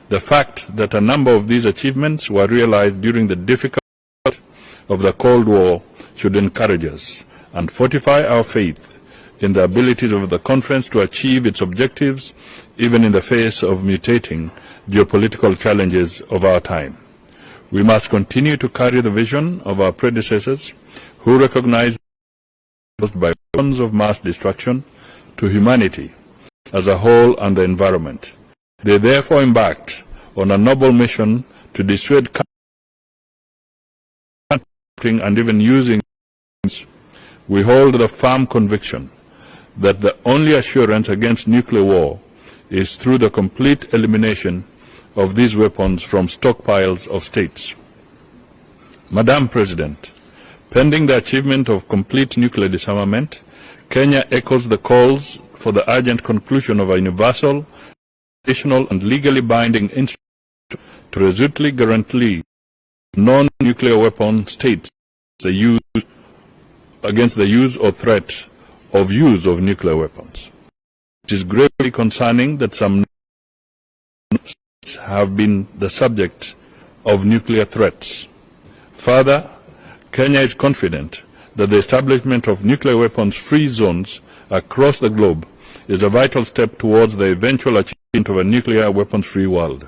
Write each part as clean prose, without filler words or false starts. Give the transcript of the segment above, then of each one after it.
The fact that a number of these achievements were realized during the difficult of the Cold War should encourage us and fortify our faith in the abilities of the conference to achieve its objectives, even in the face of mutating geopolitical challenges of our time. We must continue to carry the vision of our predecessors, who recognized by weapons of mass destruction to humanity as a whole and the environment. They therefore embarked on a noble mission to dissuade and even using. We hold the firm conviction that the only assurance against nuclear war is through the complete elimination of these weapons from stockpiles of states. Madam President, pending the achievement of complete nuclear disarmament, Kenya echoes the calls for the urgent conclusion of a universal, national and legally binding instrument to resolutely guarantee non-nuclear weapon states against the use or threat of use of nuclear weapons. It is gravely concerning that some states have been the subject of nuclear threats. Further, Kenya is confident that the establishment of nuclear weapons-free zones across the globe is a vital step towards the eventual achievement of a nuclear weapons-free world.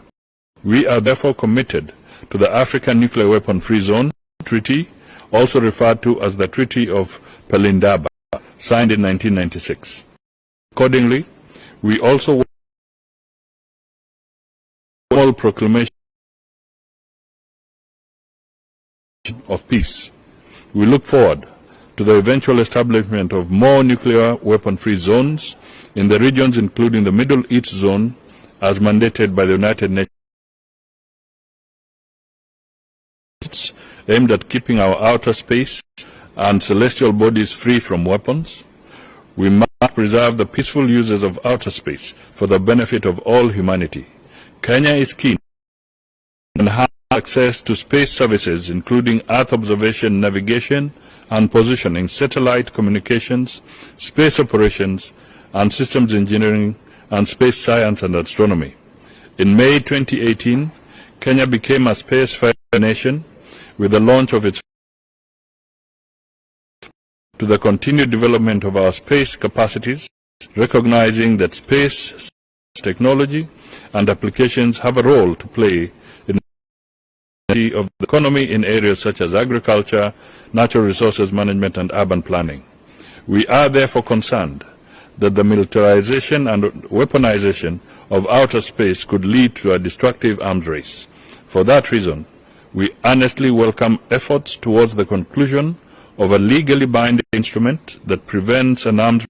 We are therefore committed to the African Nuclear Weapon-Free Zone Treaty, also referred to as the Treaty of Pelindaba, signed in 1996. Accordingly, we also all proclamation of peace. We look forward to the eventual establishment of more nuclear weapon-free zones in the regions including the Middle East zone as mandated by the United Nations, aimed at keeping our outer space and celestial bodies free from weapons. We must preserve the peaceful uses of outer space for the benefit of all humanity. Kenya is keen to enhance access to space services including Earth observation, navigation and positioning, satellite communications, space operations and systems engineering and space science and astronomy. In May 2018, Kenya became a space-faring nation with the launch of its to the continued development of our space capacities, recognizing that space technology and applications have a role to play in the of the economy in areas such as agriculture, natural resources management and urban planning. We are therefore concerned that the militarization and weaponization of outer space could lead to a destructive arms race. For that reason, we earnestly welcome efforts towards the conclusion of a legally binding instrument that prevents an arms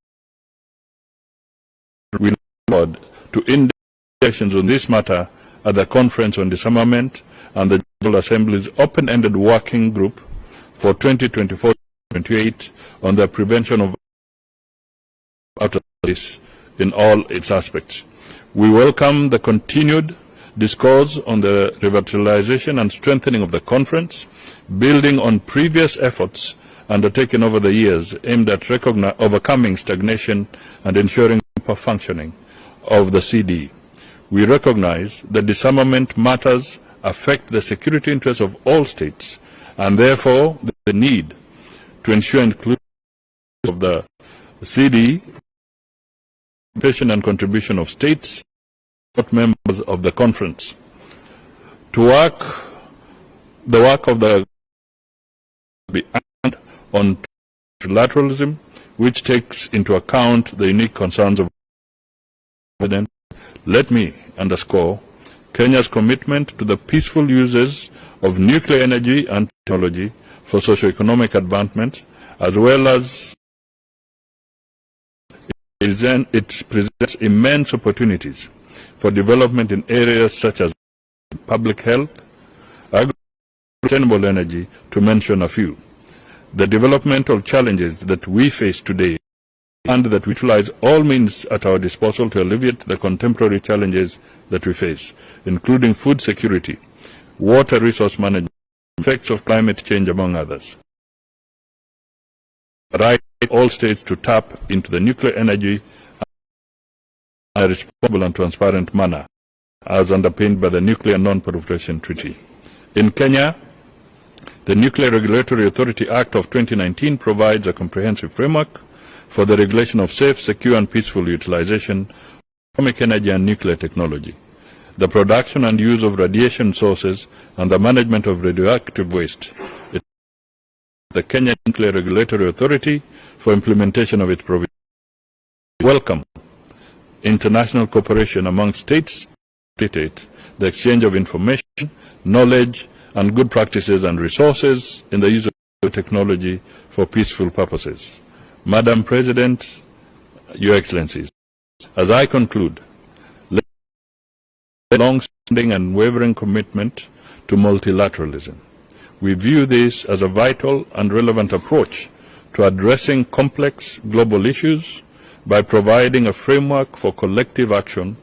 race. We look forward to indications on this matter at the Conference on Disarmament and the General Assembly's open-ended working group for 2024-28 on the prevention of outer space in all its aspects. We welcome the continued discourse on the revitalization and strengthening of the conference, building on previous efforts undertaken over the years aimed at overcoming stagnation and ensuring proper functioning of the CD. We recognize that disarmament matters affect the security interests of all states, and therefore the need to ensure inclusion of the CD, participation and contribution of states, not members of the conference. The work of the be on multilateralism, which takes into account the unique concerns of President. Let me underscore Kenya's commitment to the peaceful uses of nuclear energy and technology for socio-economic advancement, as well as it presents immense opportunities for development in areas such as public health, sustainable energy, to mention a few. The developmental challenges that we face today and that we utilize all means at our disposal to alleviate the contemporary challenges that we face, including food security, water resource management, effects of climate change, among others. Right, all states to tap into the nuclear energy in a responsible and transparent manner. as underpinned by the Nuclear Non-Proliferation Treaty. In Kenya, the Nuclear Regulatory Authority Act of 2019 provides a comprehensive framework for the regulation of safe, secure and peaceful utilization of atomic energy and nuclear technology, the production and use of radiation sources and the management of radioactive waste. It the Kenya Nuclear Regulatory Authority for implementation of its provisions. Welcome international cooperation among states, the exchange of information, knowledge, and good practices and resources in the use of technology for peaceful purposes. Madam President, Your Excellencies, as I conclude, let a long-standing and wavering commitment to multilateralism. We view this as a vital and relevant approach to addressing complex global issues by providing a framework for collective action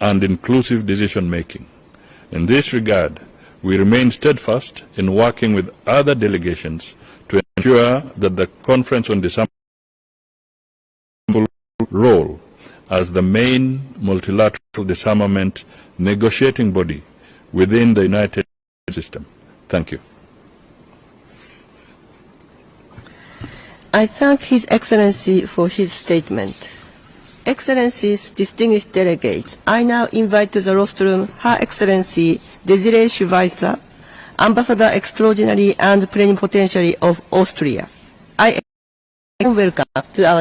and inclusive decision-making. In this regard, we remain steadfast in working with other delegations to ensure that the Conference on Disarmament role as the main multilateral disarmament negotiating body within the United Nations system. Thank you. I thank His Excellency for his statement. Excellencies, distinguished delegates, I now invite to the rostrum Her Excellency Desiree Schweitzer, Ambassador Extraordinary and Plenipotentiary of Austria. I welcome to our